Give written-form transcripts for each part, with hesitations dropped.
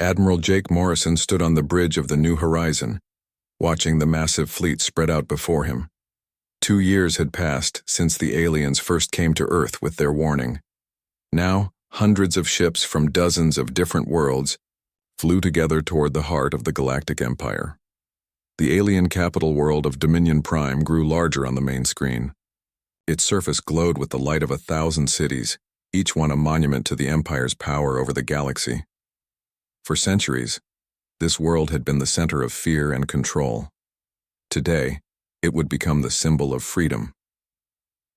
Admiral Jake Morrison stood on the bridge of the New Horizon, watching the massive fleet spread out before him. 2 years had passed since the aliens first came to Earth with their warning. Now, hundreds of ships from dozens of different worlds flew together toward the heart of the Galactic Empire. The alien capital world of Dominion Prime grew larger on the main screen. Its surface glowed with the light of 1,000 cities, each one a monument to the Empire's power over the galaxy. For centuries, this world had been the center of fear and control. Today, it would become the symbol of freedom.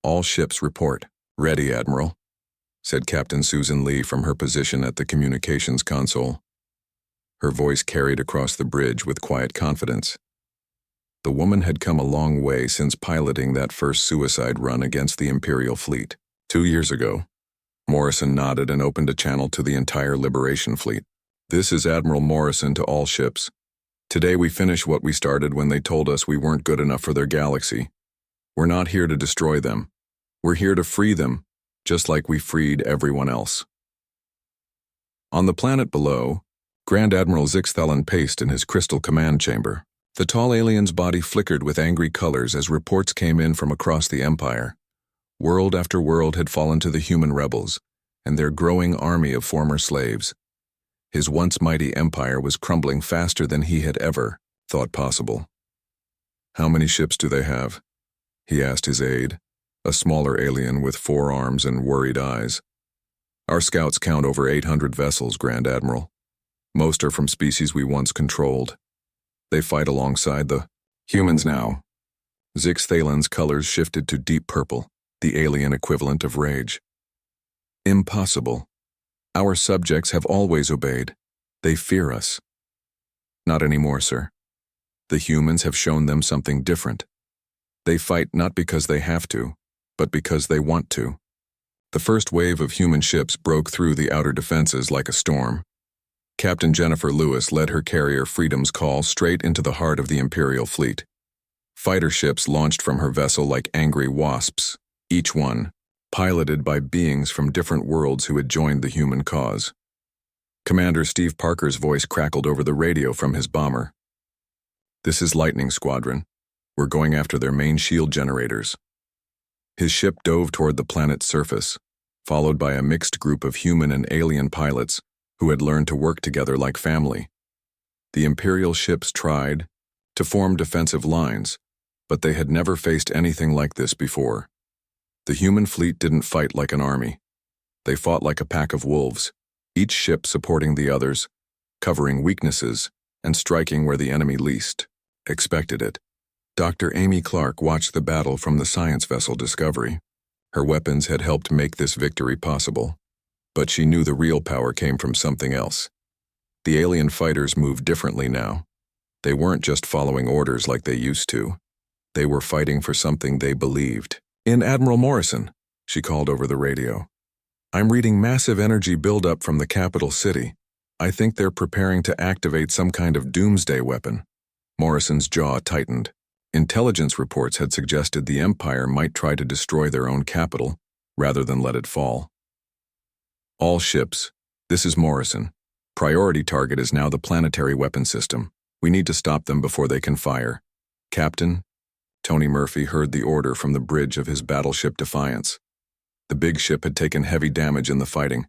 "All ships report." "Ready, Admiral," said Captain Susan Lee from her position at the communications console. Her voice carried across the bridge with quiet confidence. The woman had come a long way since piloting that first suicide run against the Imperial fleet. 2 years ago, Morrison nodded and opened a channel to the entire Liberation fleet. "This is Admiral Morrison to all ships. Today we finish what we started when they told us we weren't good enough for their galaxy. We're not here to destroy them. We're here to free them, just like we freed everyone else." On the planet below, Grand Admiral Zixthalen paced in his crystal command chamber. The tall alien's body flickered with angry colors as reports came in from across the Empire. World after world had fallen to the human rebels, and their growing army of former slaves. His once mighty empire was crumbling faster than he had ever thought possible. "How many ships do they have?" he asked his aide, a smaller alien with 4 arms and worried eyes. "Our scouts count over 800 vessels, Grand Admiral. Most are from species we once controlled. They fight alongside the humans now." Zixthalen's colors shifted to deep purple, the alien equivalent of rage. "Impossible. Our subjects have always obeyed. They fear us." "Not anymore, sir. The humans have shown them something different. They fight not because they have to, but because they want to." The first wave of human ships broke through the outer defenses like a storm. Captain Jennifer Lewis led her carrier Freedom's Call straight into the heart of the Imperial fleet. Fighter ships launched from her vessel like angry wasps, each one piloted by beings from different worlds who had joined the human cause. Commander Steve Parker's voice crackled over the radio from his bomber. "This is Lightning Squadron. We're going after their main shield generators." His ship dove toward the planet's surface, followed by a mixed group of human and alien pilots who had learned to work together like family. The Imperial ships tried to form defensive lines, but they had never faced anything like this before. The human fleet didn't fight like an army. They fought like a pack of wolves, each ship supporting the others, covering weaknesses, and striking where the enemy least expected it. Dr. Amy Clark watched the battle from the science vessel Discovery. Her weapons had helped make this victory possible. But she knew the real power came from something else. The alien fighters moved differently now. They weren't just following orders like they used to. They were fighting for something they believed. "In Admiral Morrison," she called over the radio. "I'm reading massive energy buildup from the capital city. I think they're preparing to activate some kind of doomsday weapon." Morrison's jaw tightened. Intelligence reports had suggested the Empire might try to destroy their own capital rather than let it fall. "All ships, this is Morrison. Priority target is now the planetary weapon system. We need to stop them before they can fire." "Captain," Tony Murphy heard the order from the bridge of his battleship Defiance. The big ship had taken heavy damage in the fighting,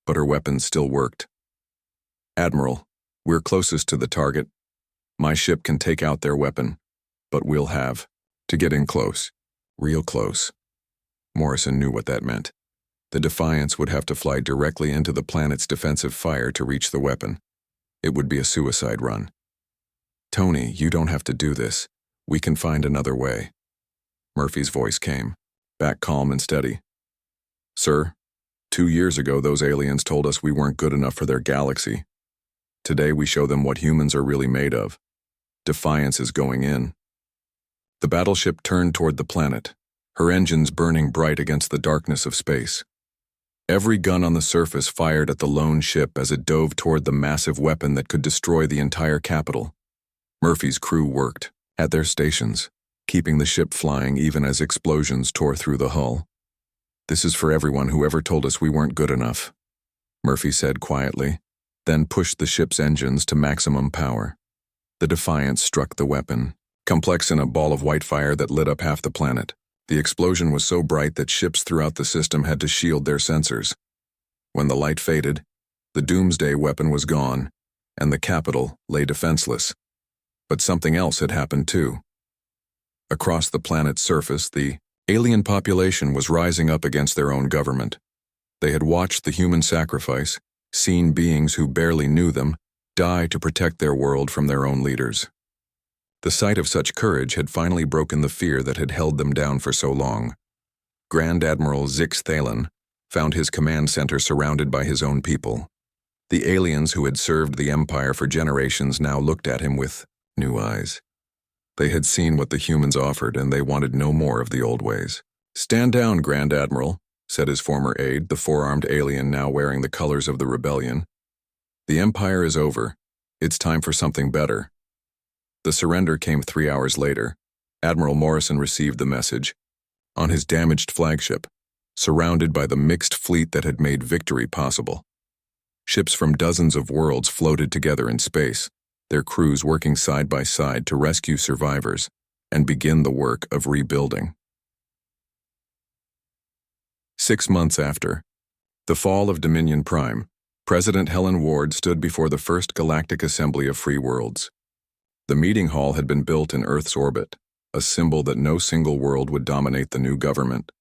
but her weapons still worked. "Admiral, we're closest to the target. My ship can take out their weapon, but we'll have to get in close, real close." Morrison knew what that meant. The Defiance would have to fly directly into the planet's defensive fire to reach the weapon. It would be a suicide run. "Tony, you don't have to do this. We can find another way." Murphy's voice came, back calm and steady. "Sir, 2 years ago those aliens told us we weren't good enough for their galaxy. Today we show them what humans are really made of. Defiance is going in." The battleship turned toward the planet, her engines burning bright against the darkness of space. Every gun on the surface fired at the lone ship as it dove toward the massive weapon that could destroy the entire capital. Murphy's crew worked at their stations, keeping the ship flying even as explosions tore through the hull. "This is for everyone who ever told us we weren't good enough," Murphy said quietly. then pushed the ship's engines to maximum power. The Defiance struck the weapon, complex in a ball of white fire that lit up half the planet. The explosion was so bright that ships throughout the system had to shield their sensors. When the light faded, the doomsday weapon was gone, and the capital lay defenseless. But something else had happened too. Across the planet's surface, the alien population was rising up against their own government. They had watched the human sacrifice, seen beings who barely knew them die to protect their world from their own leaders. The sight of such courage had finally broken the fear that had held them down for so long. Grand Admiral Zix Thalen found his command center surrounded by his own people. The aliens who had served the Empire for generations now looked at him with new eyes. They had seen what the humans offered, and they wanted no more of the old ways. "Stand down, Grand Admiral," said his former aide, the four-armed alien now wearing the colors of the rebellion. "The Empire is over. It's time for something better." The surrender came 3 hours later. Admiral Morrison received the message. On his damaged flagship, surrounded by the mixed fleet that had made victory possible. Ships from dozens of worlds floated together in space, their crews working side by side to rescue survivors and begin the work of rebuilding. 6 months after the fall of Dominion Prime, President Helen Ward stood before the first Galactic Assembly of Free Worlds. The meeting hall had been built in Earth's orbit, a symbol that no single world would dominate the new government.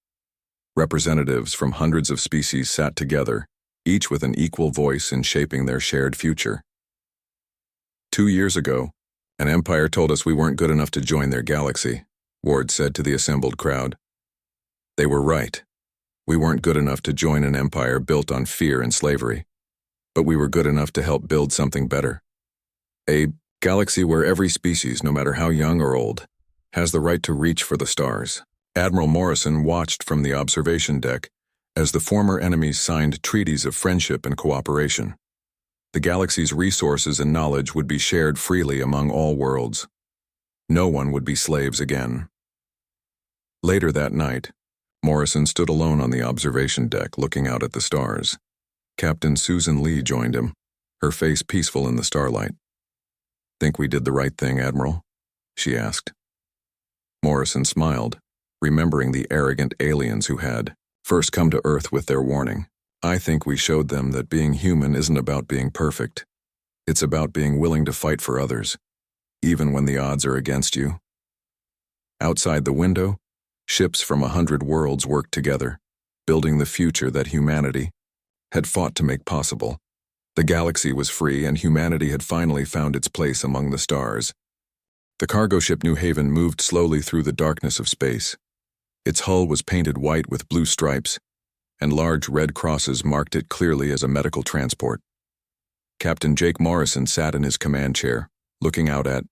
Representatives from hundreds of species sat together, each with an equal voice in shaping their shared future. 2 years ago, an empire told us we weren't good enough to join their galaxy, Ward said to the assembled crowd. They were right. We weren't good enough to join an empire built on fear and slavery, but we were good enough to help build something better. A galaxy where every species, no matter how young or old, has the right to reach for the stars. Admiral Morrison watched from the observation deck as the former enemies signed treaties of friendship and cooperation. The galaxy's resources and knowledge would be shared freely among all worlds. No one would be slaves again. Later that night, Morrison stood alone on the observation deck looking out at the stars. Captain Susan Lee joined him, her face peaceful in the starlight. "Think we did the right thing, Admiral?" she asked. Morrison smiled, remembering the arrogant aliens who had first come to Earth with their warning. "I think we showed them that being human isn't about being perfect. It's about being willing to fight for others, even when the odds are against you." Outside the window, ships from 100 worlds worked together, building the future that humanity had fought to make possible. The galaxy was free, and humanity had finally found its place among the stars. The cargo ship New Haven moved slowly through the darkness of space. Its hull was painted white with blue stripes, and large red crosses marked it clearly as a medical transport. Captain Jake Morrison sat in his command chair, looking out at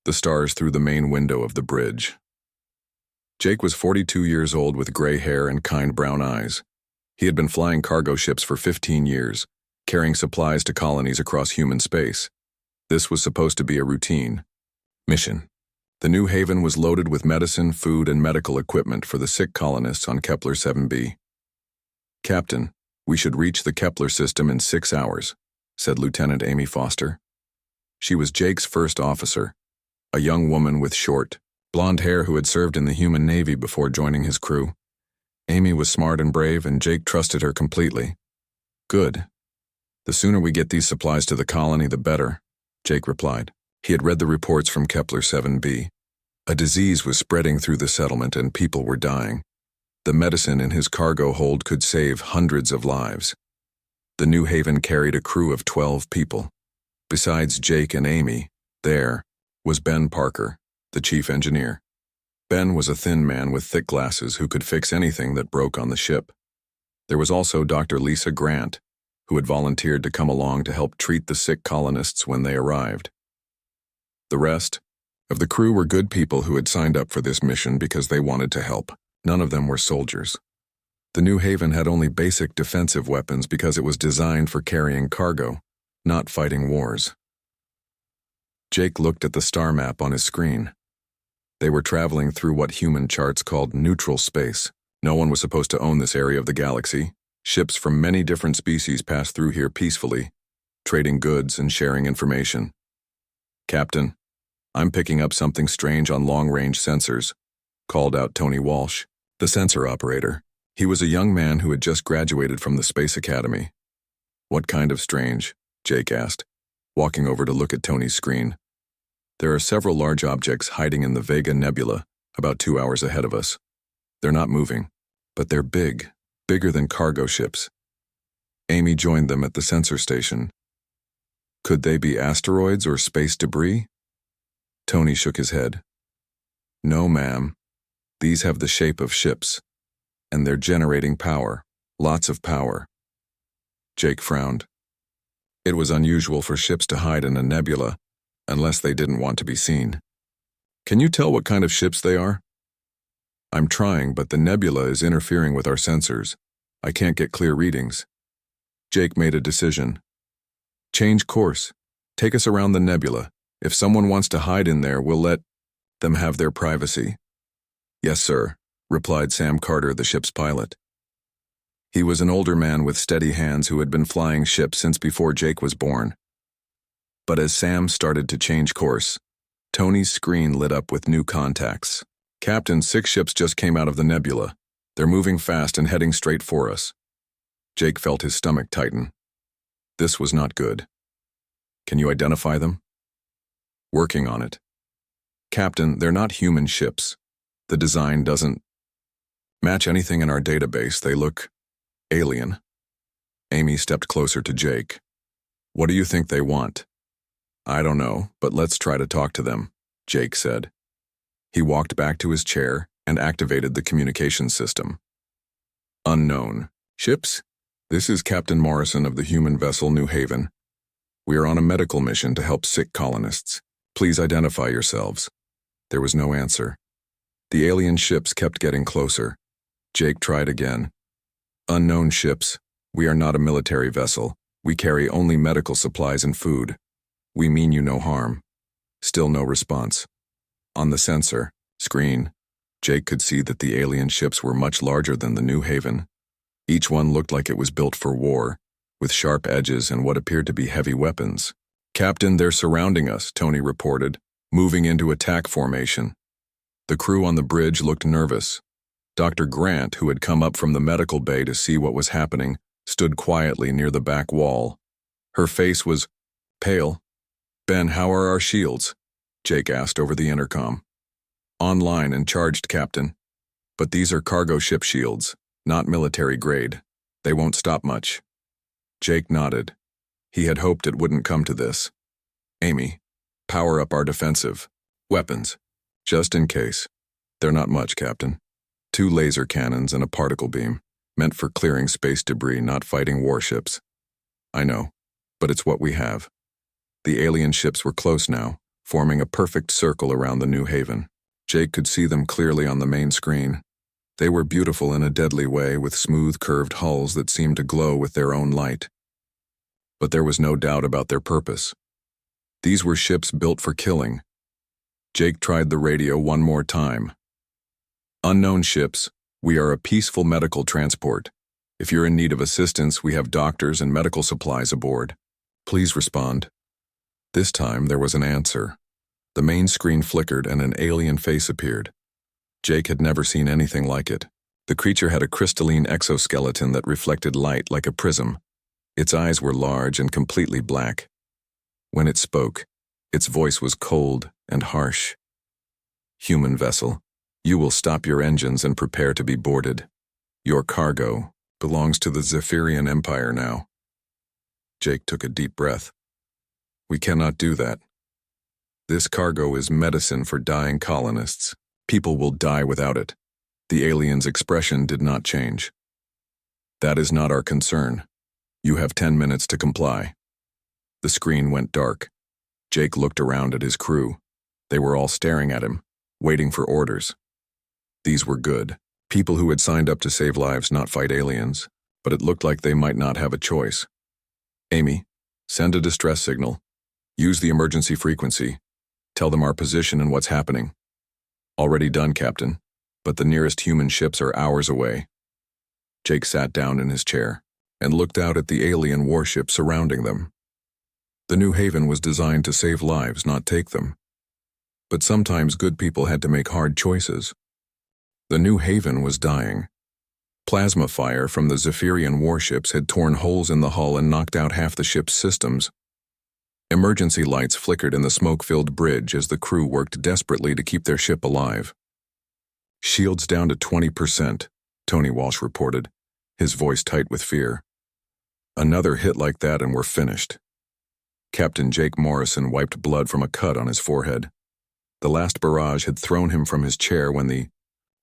the stars through the main window of the bridge. Jake was 42 years old with gray hair and kind brown eyes. He had been flying cargo ships for 15 years, carrying supplies to colonies across human space. This was supposed to be a routine mission. The New Haven was loaded with medicine, food, and medical equipment for the sick colonists on Kepler 7b. "Captain, we should reach the Kepler system in 6 hours," said Lieutenant Amy Foster. She was Jake's first officer, a young woman with short, blonde hair who had served in the human Navy before joining his crew. Amy was smart and brave, and Jake trusted her completely. "Good. The sooner we get these supplies to the colony, the better," Jake replied. He had read the reports from Kepler 7b. A disease was spreading through the settlement and people were dying. The medicine in his cargo hold could save hundreds of lives. The New Haven carried a crew of 12 people. Besides Jake and Amy, there was Ben Parker, the chief engineer. Ben was a thin man with thick glasses who could fix anything that broke on the ship. There was also Dr. Lisa Grant, who had volunteered to come along to help treat the sick colonists when they arrived. The rest of the crew were good people who had signed up for this mission because they wanted to help. None of them were soldiers. The New Haven had only basic defensive weapons because it was designed for carrying cargo, not fighting wars. Jake looked at the star map on his screen. They were traveling through what human charts called neutral space. No one was supposed to own this area of the galaxy. Ships from many different species passed through here peacefully, trading goods and sharing information. "Captain, I'm picking up something strange on long-range sensors," called out Tony Walsh, the sensor operator. He was a young man who had just graduated from the Space Academy. "What kind of strange?" Jake asked, walking over to look at Tony's screen. "There are several large objects hiding in the Vega Nebula, about 2 hours ahead of us. They're not moving, but they're big, bigger than cargo ships." Amy joined them at the sensor station. "Could they be asteroids or space debris?" Tony shook his head. "No, ma'am. These have the shape of ships, and they're generating power, lots of power." Jake frowned. It was unusual for ships to hide in a nebula, unless they didn't want to be seen. "Can you tell what kind of ships they are?" "I'm trying, but the nebula is interfering with our sensors. I can't get clear readings." Jake made a decision. "Change course. Take us around the nebula. If someone wants to hide in there, we'll let them have their privacy." "Yes, sir," replied Sam Carter, the ship's pilot. He was an older man with steady hands who had been flying ships since before Jake was born. But as Sam started to change course, Tony's screen lit up with new contacts. "Captain, 6 ships just came out of the nebula. They're moving fast and heading straight for us." Jake felt his stomach tighten. This was not good. "Can you identify them?" "Working on it." "Captain, they're not human ships. The design doesn't match anything in our database. They look alien." Amy stepped closer to Jake. "What do you think they want?" "I don't know, but let's try to talk to them," Jake said. He walked back to his chair and activated the communication system. "Unknown ships? This is Captain Morrison of the human vessel New Haven. We are on a medical mission to help sick colonists. Please identify yourselves." There was no answer. The alien ships kept getting closer. Jake tried again. "Unknown ships. We are not a military vessel. We carry only medical supplies and food. We mean you no harm." Still no response. On the sensor screen, Jake could see that the alien ships were much larger than the New Haven. Each one looked like it was built for war, with sharp edges and what appeared to be heavy weapons. "Captain, they're surrounding us," Tony reported, moving into attack formation. The crew on the bridge looked nervous. Dr. Grant, who had come up from the medical bay to see what was happening, stood quietly near the back wall. Her face was pale. "Ben, how are our shields?" Jake asked over the intercom. "Online and charged, Captain. But these are cargo ship shields, not military grade. They won't stop much." Jake nodded. He had hoped it wouldn't come to this. "Amy, power up our defensive weapons, just in case." "They're not much, Captain. 2 laser cannons and a particle beam, meant for clearing space debris, not fighting warships." "I know, but it's what we have." The alien ships were close now, forming a perfect circle around the New Haven. Jake could see them clearly on the main screen. They were beautiful in a deadly way, with smooth, curved hulls that seemed to glow with their own light. But there was no doubt about their purpose. These were ships built for killing. Jake tried the radio one more time. "Unknown ships, we are a peaceful medical transport. If you're in need of assistance, we have doctors and medical supplies aboard. Please respond." This time there was an answer. The main screen flickered and an alien face appeared. Jake had never seen anything like it. The creature had a crystalline exoskeleton that reflected light like a prism. Its eyes were large and completely black. When it spoke, its voice was cold and harsh. "Human vessel, you will stop your engines and prepare to be boarded. Your cargo belongs to the Zephyrian Empire now." Jake took a deep breath. "We cannot do that. This cargo is medicine for dying colonists. People will die without it." The alien's expression did not change. "That is not our concern. You have 10 minutes to comply." The screen went dark. Jake looked around at his crew. They were all staring at him, waiting for orders. These were good. People who had signed up to save lives, not fight aliens, but it looked like they might not have a choice. "Amy, send a distress signal. Use the emergency frequency. Tell them our position and what's happening." "Already done, Captain, but the nearest human ships are hours away." Jake sat down in his chair and looked out at the alien warships surrounding them. The New Haven was designed to save lives, not take them. But sometimes good people had to make hard choices. The New Haven was dying. Plasma fire from the Zephyrian warships had torn holes in the hull and knocked out half the ship's systems. Emergency lights flickered in the smoke-filled bridge as the crew worked desperately to keep their ship alive. "Shields down to 20%, Tony Walsh reported, his voice tight with fear. "Another hit like that and we're finished." Captain Jake Morrison wiped blood from a cut on his forehead. The last barrage had thrown him from his chair when the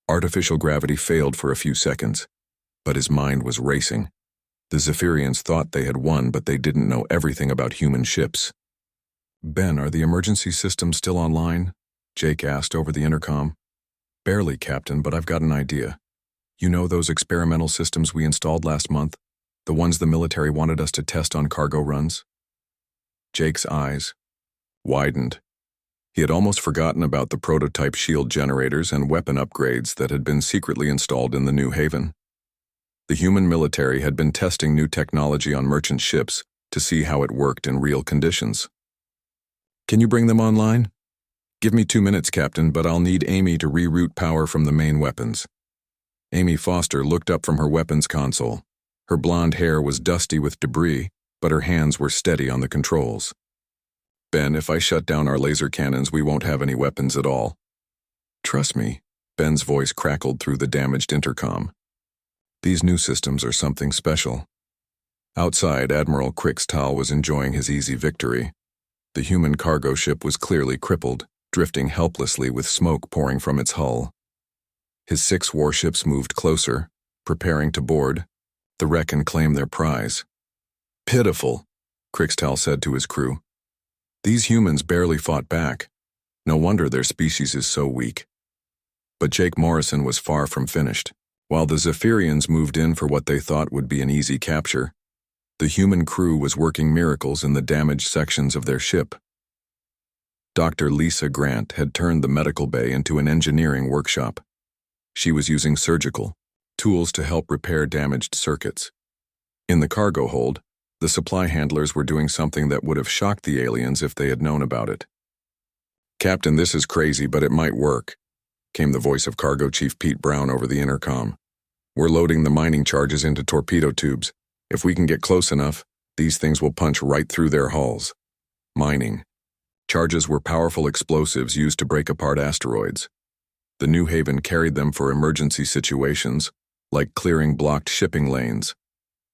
artificial gravity failed for a few seconds, but his mind was racing. The Zephyrians thought they had won, but they didn't know everything about human ships. "Ben, are the emergency systems still online?" Jake asked over the intercom. "Barely, Captain, but I've got an idea. You know those experimental systems we installed last month? The ones the military wanted us to test on cargo runs?" Jake's eyes widened. He had almost forgotten about the prototype shield generators and weapon upgrades that had been secretly installed in the New Haven. The human military had been testing new technology on merchant ships to see how it worked in real conditions. "Can you bring them online?" "Give me 2 minutes, Captain, but I'll need Amy to reroute power from the main weapons." Amy Foster looked up from her weapons console. Her blonde hair was dusty with debris, but her hands were steady on the controls. "Ben, if I shut down our laser cannons, we won't have any weapons at all." "Trust me," Ben's voice crackled through the damaged intercom. "These new systems are something special." Outside, Admiral Krixtal was enjoying his easy victory. The human cargo ship was clearly crippled, drifting helplessly with smoke pouring from its hull. His 6 warships moved closer, preparing to board the wreck and claim their prize. "Pitiful," Krixtal said to his crew. "These humans barely fought back. No wonder their species is so weak." But Jake Morrison was far from finished. While the Zephyrians moved in for what they thought would be an easy capture, the human crew was working miracles in the damaged sections of their ship. Dr. Lisa Grant had turned the medical bay into an engineering workshop. She was using surgical tools to help repair damaged circuits. In the cargo hold, the supply handlers were doing something that would have shocked the aliens if they had known about it. "Captain, this is crazy, but it might work," came the voice of Cargo Chief Pete Brown over the intercom. "We're loading the mining charges into torpedo tubes. If we can get close enough, these things will punch right through their hulls." Mining charges were powerful explosives used to break apart asteroids. The New Haven carried them for emergency situations, like clearing blocked shipping lanes.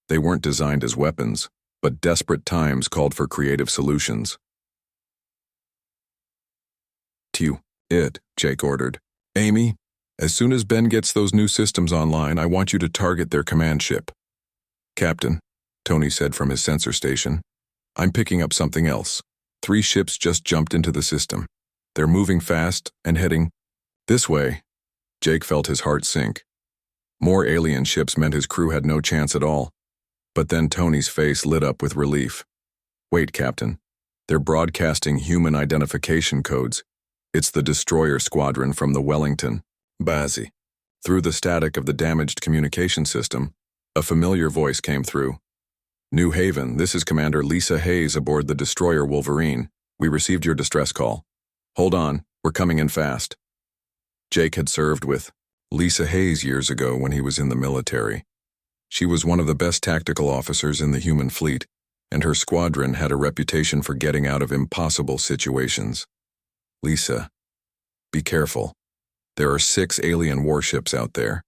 They weren't designed as weapons, but desperate times called for creative solutions. Jake ordered. "Amy, as soon as Ben gets those new systems online, I want you to target their command ship." "Captain," Tony said from his sensor station, "I'm picking up something else. 3 ships just jumped into the system. They're moving fast and heading this way." Jake felt his heart sink. More alien ships meant his crew had no chance at all. But then Tony's face lit up with relief. "Wait, Captain. They're broadcasting human identification codes. It's the destroyer squadron from the Wellington Bazzi." Through the static of the damaged communication system, a familiar voice came through. "New Haven, this is Commander Lisa Hayes aboard the destroyer Wolverine. We received your distress call. Hold on, we're coming in fast." Jake had served with Lisa Hayes years ago when he was in the military. She was one of the best tactical officers in the human fleet, and her squadron had a reputation for getting out of impossible situations. "Lisa, be careful. There are 6 alien warships out there,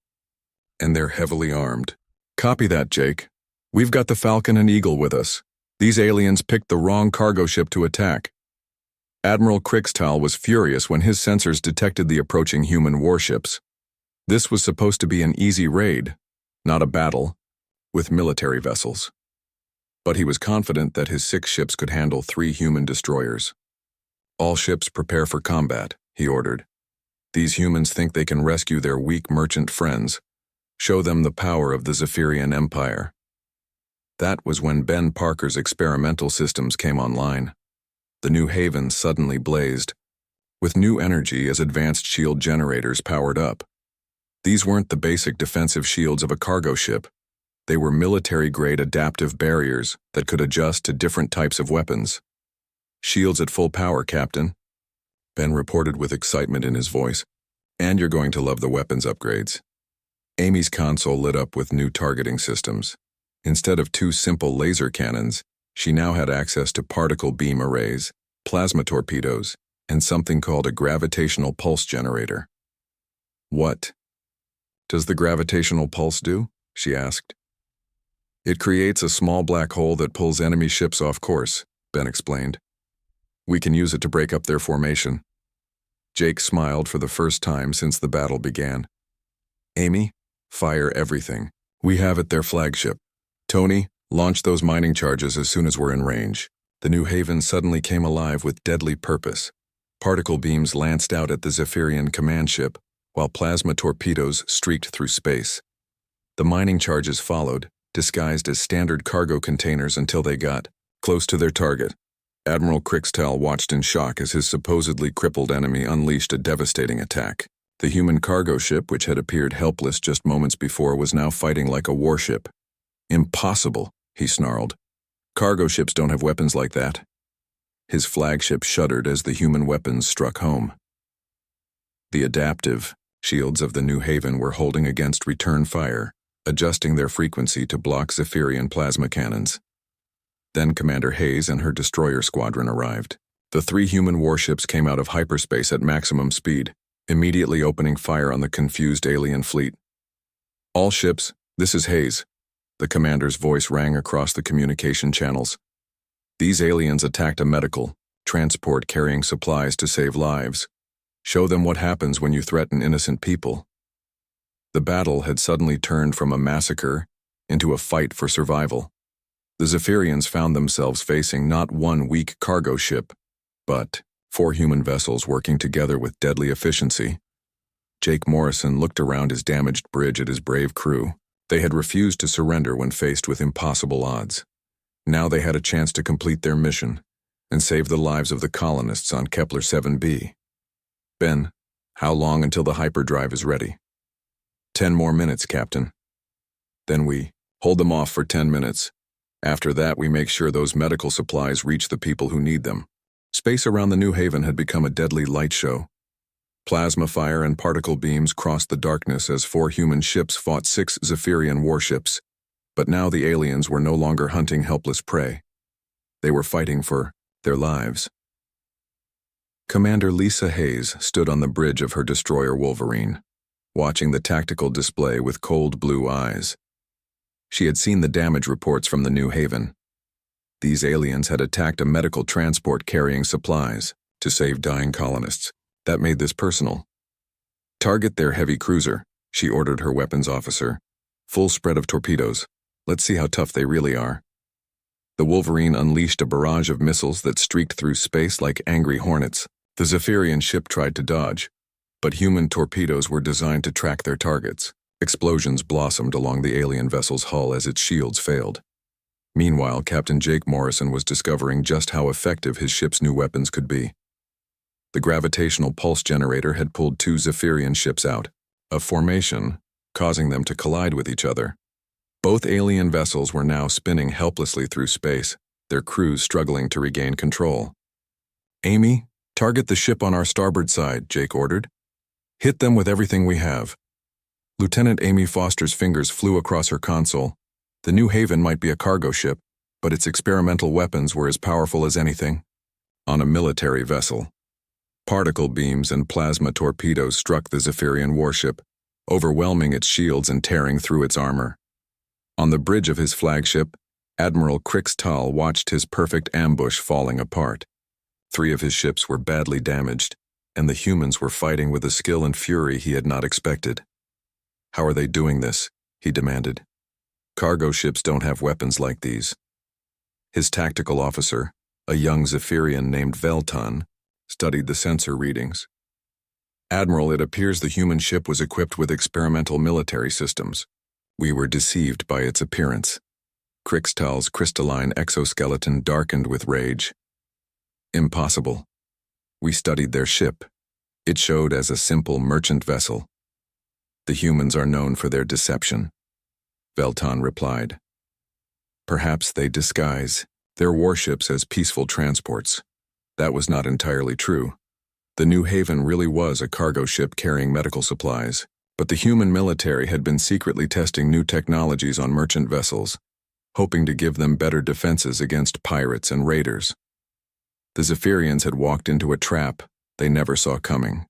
and they're heavily armed." "Copy that, Jake. We've got the Falcon and Eagle with us. These aliens picked the wrong cargo ship to attack." Admiral Krixtal was furious when his sensors detected the approaching human warships. This was supposed to be an easy raid, not a battle, with military vessels. But he was confident that his 6 ships could handle 3 human destroyers. "All ships prepare for combat," he ordered. "These humans think they can rescue their weak merchant friends. Show them the power of the Zephyrian Empire." That was when Ben Parker's experimental systems came online. The New Haven suddenly blazed, with new energy as advanced shield generators powered up. These weren't the basic defensive shields of a cargo ship. They were military-grade adaptive barriers that could adjust to different types of weapons. Shields at full power, Captain, Ben reported with excitement in his voice. And you're going to love the weapons upgrades. Amy's console lit up with new targeting systems. Instead of two simple laser cannons, she now had access to particle beam arrays, plasma torpedoes, and something called a gravitational pulse generator. What does the gravitational pulse do? She asked. It creates a small black hole that pulls enemy ships off course, Ben explained. We can use it to break up their formation. Jake smiled for the first time since the battle began. Amy, fire everything. We have it their flagship. Tony, launch those mining charges as soon as we're in range. The New Haven suddenly came alive with deadly purpose. Particle beams lanced out at the Zephyrian command ship, while plasma torpedoes streaked through space. The mining charges followed, disguised as standard cargo containers until they got close to their target. Admiral Crixtal watched in shock as his supposedly crippled enemy unleashed a devastating attack. The human cargo ship, which had appeared helpless just moments before, was now fighting like a warship. Impossible, he snarled. Cargo ships don't have weapons like that. His flagship shuddered as the human weapons struck home. The adaptive shields of the New Haven were holding against return fire, adjusting their frequency to block Zephyrian plasma cannons. Then Commander Hayes and her destroyer squadron arrived. The three human warships came out of hyperspace at maximum speed, immediately opening fire on the confused alien fleet. All ships, this is Hayes. The commander's voice rang across the communication channels. These aliens attacked a medical transport carrying supplies to save lives. Show them what happens when you threaten innocent people. The battle had suddenly turned from a massacre into a fight for survival. The Zephyrians found themselves facing not one weak cargo ship, but 4 human vessels working together with deadly efficiency. Jake Morrison looked around his damaged bridge at his brave crew. They had refused to surrender when faced with impossible odds. Now they had a chance to complete their mission and save the lives of the colonists on Kepler 7b. Ben, how long until the hyperdrive is ready? 10 more minutes, Captain. Then we hold them off for 10 minutes. After that, we make sure those medical supplies reach the people who need them. Space around the New Haven had become a deadly light show. Plasma fire and particle beams crossed the darkness as 4 human ships fought 6 Zephyrian warships. But now the aliens were no longer hunting helpless prey. They were fighting for their lives. Commander Lisa Hayes stood on the bridge of her destroyer Wolverine, watching the tactical display with cold blue eyes. She had seen the damage reports from the New Haven. These aliens had attacked a medical transport carrying supplies to save dying colonists. That made this personal. Target their heavy cruiser, she ordered her weapons officer. Full spread of torpedoes. Let's see how tough they really are. The Wolverine unleashed a barrage of missiles that streaked through space like angry hornets. The Zephyrian ship tried to dodge, but human torpedoes were designed to track their targets. Explosions blossomed along the alien vessel's hull as its shields failed. Meanwhile, Captain Jake Morrison was discovering just how effective his ship's new weapons could be. The gravitational pulse generator had pulled 2 Zephyrian ships out of formation, causing them to collide with each other. Both alien vessels were now spinning helplessly through space, their crews struggling to regain control. Amy, target the ship on our starboard side, Jake ordered. Hit them with everything we have. Lieutenant Amy Foster's fingers flew across her console. The New Haven might be a cargo ship, but its experimental weapons were as powerful as anything on a military vessel. Particle beams and plasma torpedoes struck the Zephyrian warship, overwhelming its shields and tearing through its armor. On the bridge of his flagship, Admiral Crixtal watched his perfect ambush falling apart. 3 of his ships were badly damaged, and the humans were fighting with a skill and fury he had not expected. How are they doing this? He demanded. Cargo ships don't have weapons like these. His tactical officer, a young Zephyrian named Veltan, studied the sensor readings. Admiral, it appears the human ship was equipped with experimental military systems. We were deceived by its appearance. Crixtal's crystalline exoskeleton darkened with rage. Impossible. We studied their ship. It showed as a simple merchant vessel. The humans are known for their deception, Veltan replied. Perhaps they disguise their warships as peaceful transports. That was not entirely true. The New Haven really was a cargo ship carrying medical supplies, but the human military had been secretly testing new technologies on merchant vessels, hoping to give them better defenses against pirates and raiders. The Zephyrians had walked into a trap they never saw coming.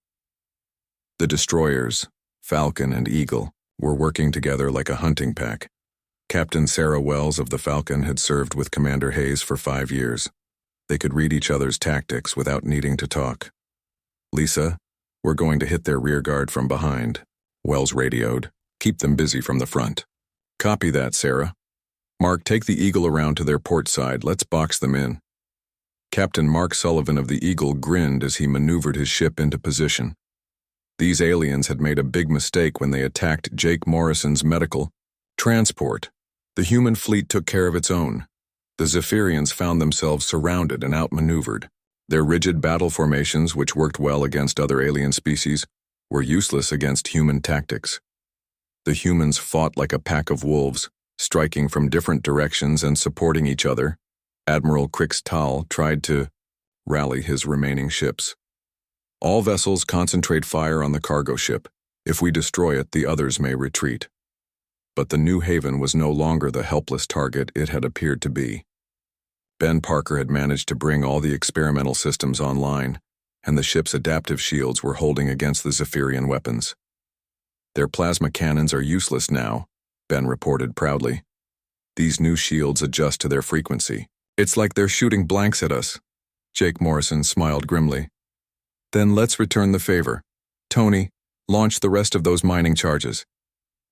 The destroyers, Falcon and Eagle, were working together like a hunting pack. Captain Sarah Wells of the Falcon had served with Commander Hayes for 5 years. They could read each other's tactics without needing to talk. "Lisa, we're going to hit their rear guard from behind," Wells radioed. "Keep them busy from the front." "Copy that, Sarah. Mark, take the Eagle around to their port side. Let's box them in." Captain Mark Sullivan of the Eagle grinned as he maneuvered his ship into position. These aliens had made a big mistake when they attacked Jake Morrison's medical transport. The human fleet took care of its own. The Zephyrians found themselves surrounded and outmaneuvered. Their rigid battle formations, which worked well against other alien species, were useless against human tactics. The humans fought like a pack of wolves, striking from different directions and supporting each other. Admiral Crix Tal tried to rally his remaining ships. "All vessels concentrate fire on the cargo ship. If we destroy it, the others may retreat." But the New Haven was no longer the helpless target it had appeared to be. Ben Parker had managed to bring all the experimental systems online, and the ship's adaptive shields were holding against the Zephyrian weapons. "Their plasma cannons are useless now," Ben reported proudly. "These new shields adjust to their frequency. It's like they're shooting blanks at us." Jake Morrison smiled grimly. "Then let's return the favor. Tony, launch the rest of those mining charges."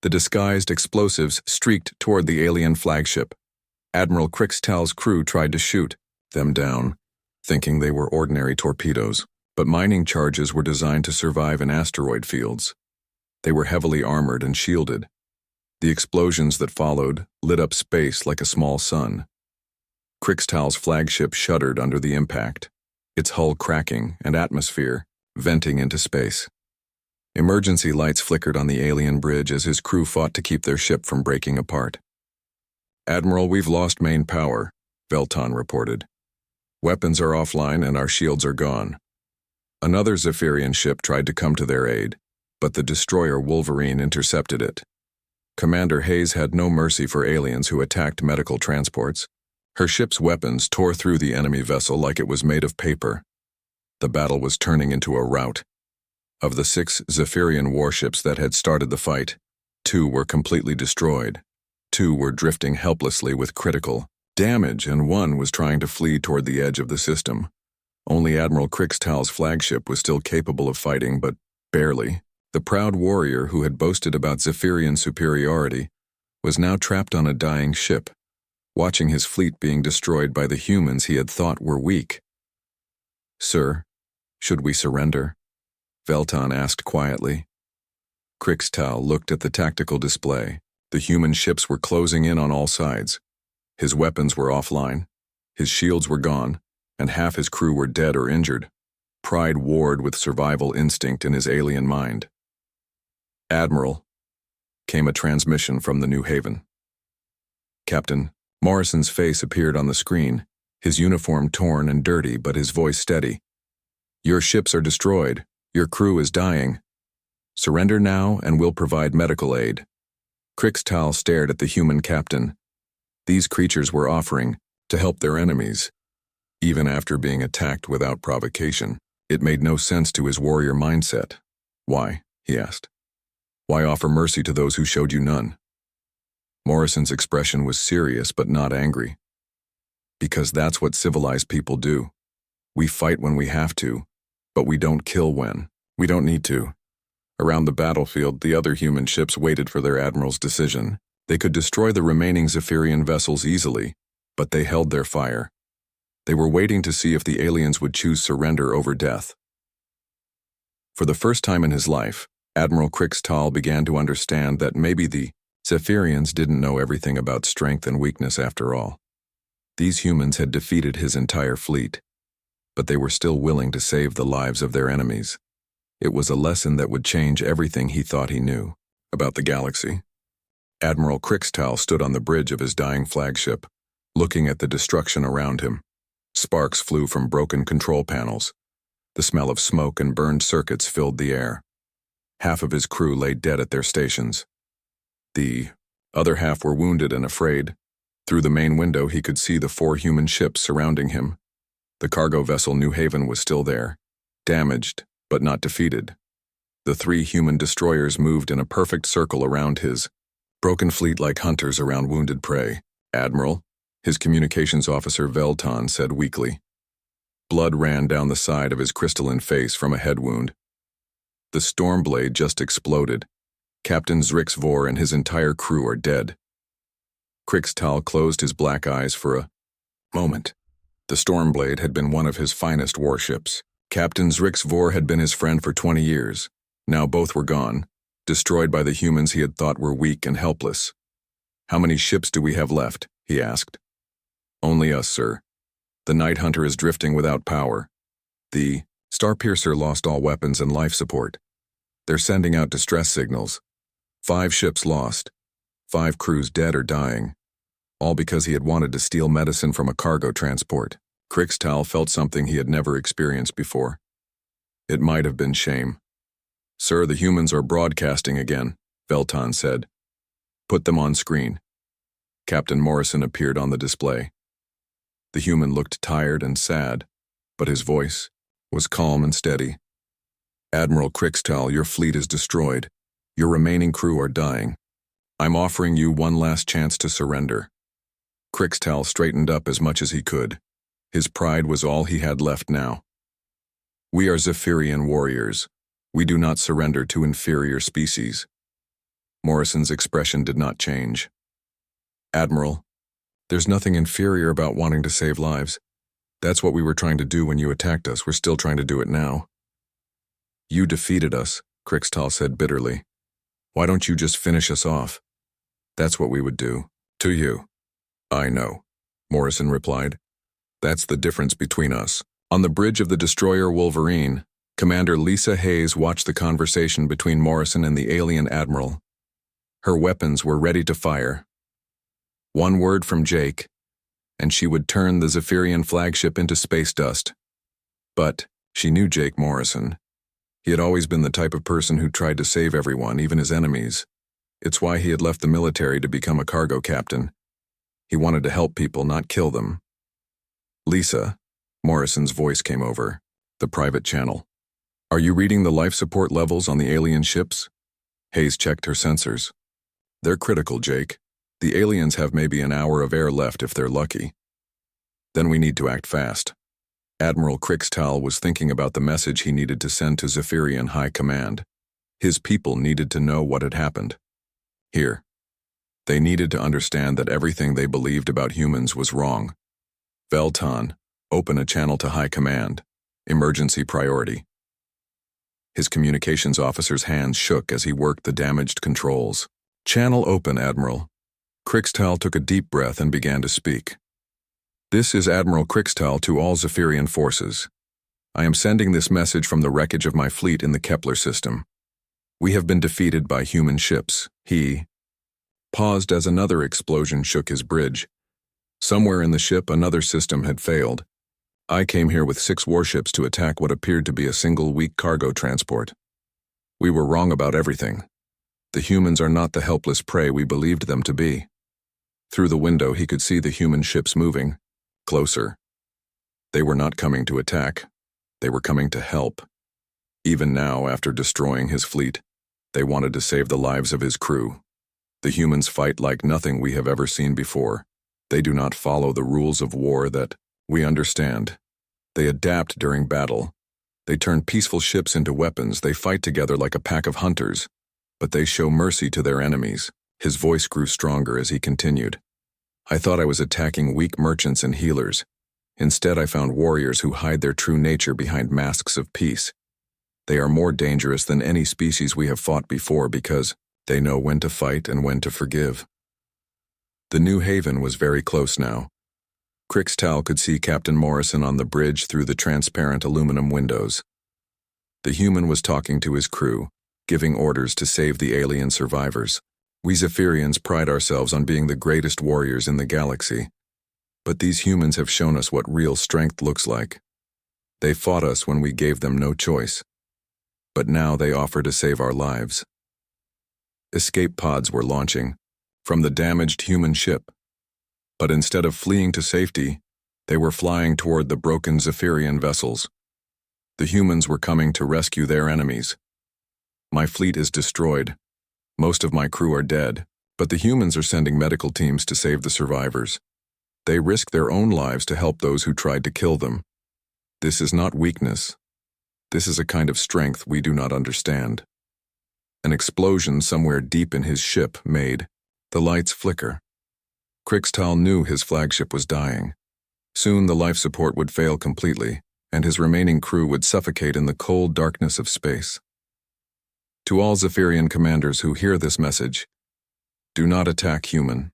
The disguised explosives streaked toward the alien flagship. Admiral Crix Tal's crew tried to shoot them down, thinking they were ordinary torpedoes, but mining charges were designed to survive in asteroid fields. They were heavily armored and shielded. The explosions that followed lit up space like a small sun. Crix Tal's flagship shuddered under the impact, its hull cracking and atmosphere venting into space. Emergency lights flickered on the alien bridge as his crew fought to keep their ship from breaking apart. "Admiral, we've lost main power," Velton reported. "Weapons are offline and our shields are gone." Another Zephyrian ship tried to come to their aid, but the destroyer Wolverine intercepted it. Commander Hayes had no mercy for aliens who attacked medical transports. Her ship's weapons tore through the enemy vessel like it was made of paper. The battle was turning into a rout. Of the 6 Zephyrian warships that had started the fight, 2 were completely destroyed. 2 were drifting helplessly with critical damage, and 1 was trying to flee toward the edge of the system. Only Admiral Crix Tal's flagship was still capable of fighting, but barely. The proud warrior who had boasted about Zephyrian superiority was now trapped on a dying ship, watching his fleet being destroyed by the humans he had thought were weak. "Sir, should we surrender?" Velton asked quietly. Crix Tal looked at the tactical display. The human ships were closing in on all sides. His weapons were offline, his shields were gone, and half his crew were dead or injured. Pride warred with survival instinct in his alien mind. "Admiral," came a transmission from the New Haven. "Captain." Morrison's face appeared on the screen, his uniform torn and dirty but his voice steady. "Your ships are destroyed. Your crew is dying. Surrender now and we'll provide medical aid." Crix Tal stared at the human captain. These creatures were offering to help their enemies, even after being attacked without provocation. It made no sense to his warrior mindset. "Why?" he asked. "Why offer mercy to those who showed you none?" Morrison's expression was serious but not angry. "Because that's what civilized people do. We fight when we have to, but we don't kill when we don't need to." Around the battlefield, the other human ships waited for their admiral's decision. They could destroy the remaining Zephyrian vessels easily, but they held their fire. They were waiting to see if the aliens would choose surrender over death. For the first time in his life, Admiral Crix Tal began to understand that maybe the Zephyrians didn't know everything about strength and weakness after all. These humans had defeated his entire fleet, but they were still willing to save the lives of their enemies. It was a lesson that would change everything he thought he knew about the galaxy. Admiral Crix Tal stood on the bridge of his dying flagship, looking at the destruction around him. Sparks flew from broken control panels. The smell of smoke and burned circuits filled the air. Half of his crew lay dead at their stations. The other half were wounded and afraid. Through the main window he could see the 4 human ships surrounding him. The cargo vessel New Haven was still there, damaged but not defeated. The 3 human destroyers moved in a perfect circle around his broken fleet like hunters around wounded prey. "Admiral," his communications officer Vestan said weakly. Blood ran down the side of his crystalline face from a head wound. "The Stormblade just exploded. Captain HFY and his entire crew are dead." Krixtal closed his black eyes for a moment. The Stormblade had been one of his finest warships. Captain HFY had been his friend for 20 years. Now both were gone, destroyed by the humans he had thought were weak and helpless. "How many ships do we have left?" he asked. "Only us, sir. The Night Hunter is drifting without power. The Starpiercer lost all weapons and life support. They're sending out distress signals. 5 ships lost. 5 crews dead or dying. All because he had wanted to steal medicine from a cargo transport." Krixtal felt something he had never experienced before. It might have been shame. "Sir, the humans are broadcasting again," Vestan said. "Put them on screen." Captain Morrison appeared on the display. The human looked tired and sad, but his voice was calm and steady. "Admiral Krixtal, your fleet is destroyed. Your remaining crew are dying. I'm offering you one last chance to surrender." Krixtal straightened up as much as he could. His pride was all he had left now. "We are Zephyrian warriors. We do not surrender to inferior species." Morrison's expression did not change. "Admiral, there's nothing inferior about wanting to save lives. That's what we were trying to do when you attacked us. We're still trying to do it now." "You defeated us," Krixtal said bitterly. "Why don't you just finish us off? That's what we would do. To you." "I know," Morrison replied. "That's the difference between us." On the bridge of the destroyer Wolverine, Commander Lisa Hayes watched the conversation between Morrison and the alien admiral. Her weapons were ready to fire. One word from Jake, and she would turn the Zephyrian flagship into space dust. But she knew Jake Morrison. He had always been the type of person who tried to save everyone, even his enemies. It's why he had left the military to become a cargo captain. He wanted to help people, not kill them. "Lisa," Morrison's voice came over the private channel. "Are you reading the life support levels on the alien ships?" Hayes checked her sensors. "They're critical, Jake. The aliens have maybe an hour of air left if they're lucky. Then we need to act fast." Admiral Krixtal was thinking about the message he needed to send to Zephyrian High Command. His people needed to know what had happened. Here. They needed to understand that everything they believed about humans was wrong. "Vestan, open a channel to High Command. Emergency priority." His communications officer's hands shook as he worked the damaged controls. "Channel open, Admiral." Krixtal took a deep breath and began to speak. "This is Admiral Krixtal to all Zephyrian forces. I am sending this message from the wreckage of my fleet in the Kepler system. We have been defeated by human ships." He paused as another explosion shook his bridge. Somewhere in the ship another system had failed. "I came here with 6 warships to attack what appeared to be a single weak cargo transport. We were wrong about everything. The humans are not the helpless prey we believed them to be." Through the window he could see the human ships moving. Closer. They were not coming to attack. They were coming to help. Even now, after destroying his fleet, they wanted to save the lives of his crew. The humans fight like nothing we have ever seen before. They do not follow the rules of war that we understand. They adapt during battle. They turn peaceful ships into weapons. They fight together like a pack of hunters. But they show mercy to their enemies. His voice grew stronger as he continued. "I thought I was attacking weak merchants and healers. Instead, I found warriors who hide their true nature behind masks of peace. They are more dangerous than any species we have fought before because they know when to fight and when to forgive." The New Haven was very close now. Krixtal could see Captain Morrison on the bridge through the transparent aluminum windows. The human was talking to his crew, giving orders to save the alien survivors. "We Zephyrians pride ourselves on being the greatest warriors in the galaxy. But these humans have shown us what real strength looks like. They fought us when we gave them no choice. But now they offer to save our lives. Escape pods were launching from the damaged human ship. But instead of fleeing to safety, they were flying toward the broken Zephyrian vessels. The humans were coming to rescue their enemies. My fleet is destroyed. Most of my crew are dead, but the humans are sending medical teams to save the survivors. They risk their own lives to help those who tried to kill them. This is not weakness. This is a kind of strength we do not understand. An explosion somewhere deep in his ship made the lights flicker. Krixtal knew his flagship was dying. Soon the life support would fail completely, and his remaining crew would suffocate in the cold darkness of space. To all Zephyrian commanders who hear this message, do not attack human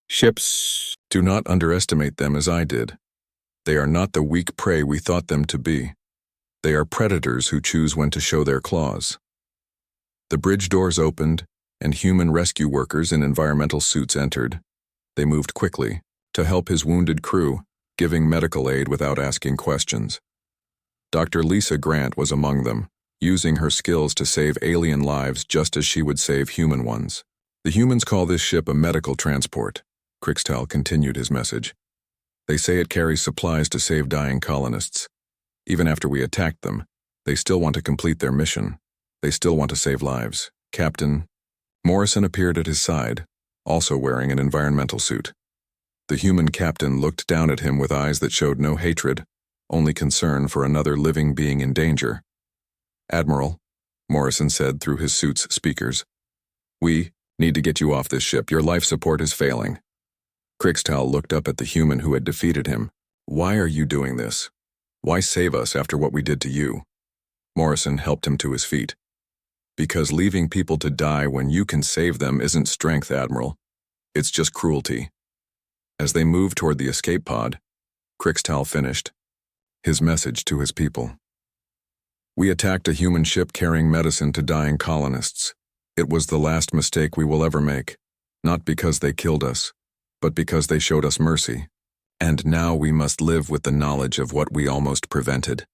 ships. Do not underestimate them as I did. They are not the weak prey we thought them to be. They are predators who choose when to show their claws. The bridge doors opened, and human rescue workers in environmental suits entered. They moved quickly to help his wounded crew, giving medical aid without asking questions. Dr. Lisa Grant was among them, using her skills to save alien lives just as she would save human ones. The humans call this ship a medical transport. Krixtal continued his message. They say it carries supplies to save dying colonists. Even after we attacked them, they still want to complete their mission. They still want to save lives. Captain Morrison appeared at his side, also wearing an environmental suit. The human captain looked down at him with eyes that showed no hatred, only concern for another living being in danger. Admiral, Morrison said through his suit's speakers, we need to get you off this ship. Your life support is failing. Krixtal looked up at the human who had defeated him. Why are you doing this? Why save us after what we did to you? Morrison helped him to his feet. Because leaving people to die when you can save them isn't strength, Admiral. It's just cruelty. As they moved toward the escape pod, Krixtal finished his message to his people. We attacked a human ship carrying medicine to dying colonists. It was the last mistake we will ever make, not because they killed us, but because they showed us mercy. And now we must live with the knowledge of what we almost prevented.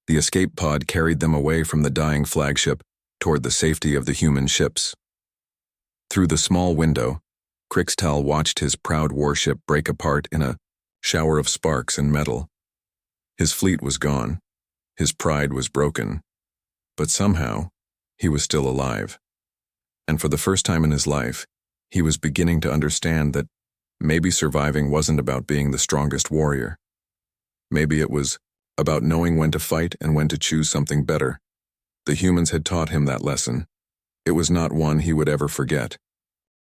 The escape pod carried them away from the dying flagship toward the safety of the human ships. Through the small window, Krixtal watched his proud warship break apart in a shower of sparks and metal. His fleet was gone. His pride was broken. But somehow, he was still alive. And for the first time in his life, he was beginning to understand that maybe surviving wasn't about being the strongest warrior. Maybe it was about knowing when to fight and when to choose something better. The humans had taught him that lesson. It was not one he would ever forget.